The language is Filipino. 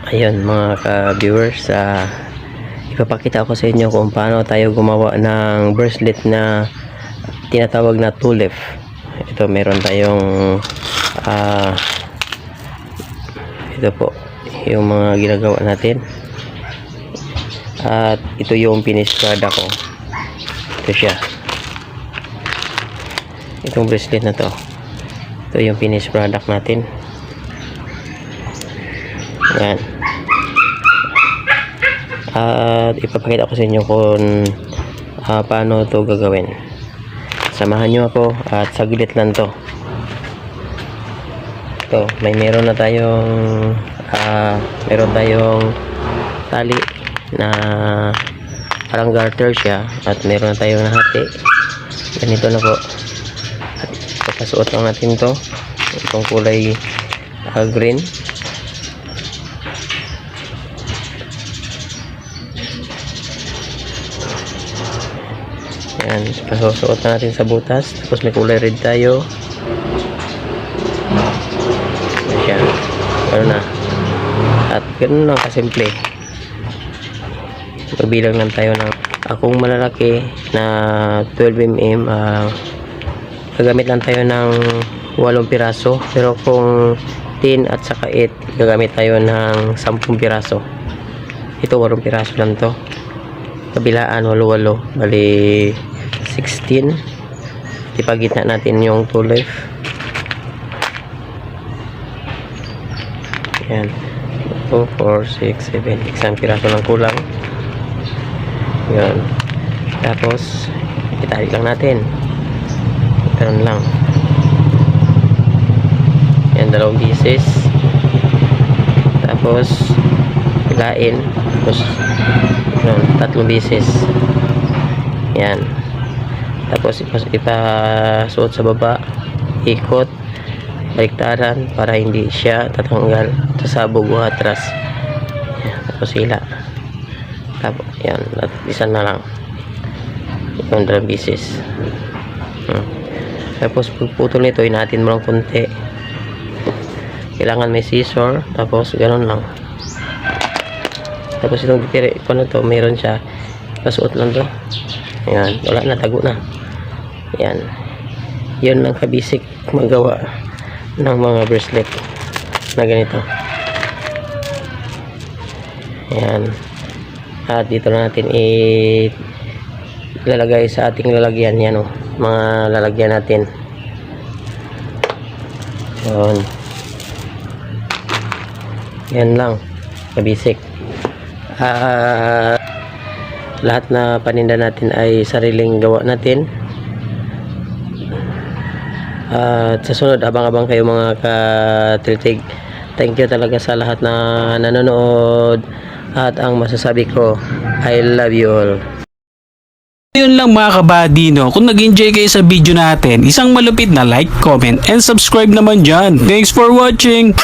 Ayun mga ka-viewers, ipapakita ko sa inyo kung paano tayo gumawa ng bracelet na tinatawag na tulip. Ito meron tayong ito po yung mga ginagawa natin, at ito yung finished product ko. Ito siya, itong bracelet na to. Ito yung finished product natin. Yan. At ipapakita ko sa inyo kung paano to gagawin. Samahan nyo ako at saglit lang to. Ito, meron tayong tali na parang garter siya, at meron na tayong nahati. Ganito na po. At papasuot lang natin to, itong kulay green. Yan, pasusuot na natin sa butas. Tapos may kulay red tayo. Yan, gano'n na. At gano'n lang kasimple. Magbilang lang tayo ng akong malalaki na 12mm, gagamit lang tayo ng 8 piraso. Pero kung 10 at saka 8, gagamit tayo ng 10 piraso. Ito 8 piraso lang to. Kabilaan 8, bali 16. Ipagitna natin yung tulip. Yan, 2, 4, 6, 7, isang piraso lang kulang. Yan, tapos itarik lang natin, itaron lang yan, 2 pieces. Tapos hilain, tapos yan, 3 pieces. Yan, tapos ipasuot sa baba, ikot, baliktaran para hindi siya tatanggal sa sabog o atras. Yan, tapos hila. Tapos yan, isa na lang yung 2 pieces. Tapos pagputol nito, inatin mo lang konti. Kailangan may scissor. Tapos ganoon lang. Tapos itong titiri ko na to, meron siya, pasuot lang to. Yan, wala na, tago na. Yan, yun lang kabisik magawa ng mga bracelet na ganito. Yan, at dito na natin ilalagay sa ating lalagyan. Yan o, mga lalagyan natin. Yun, yan lang kabisik. Lahat na paninda natin ay sariling gawa natin. At sa sunod, abang-abang kayo mga ka-Triltig. Thank you talaga sa lahat na nanonood. At ang masasabi ko, I love you all. Yun lang mga kabady, no? Kung nag-enjoy kayo sa video natin, isang malupit na like, comment, and subscribe naman dyan. Thanks for watching!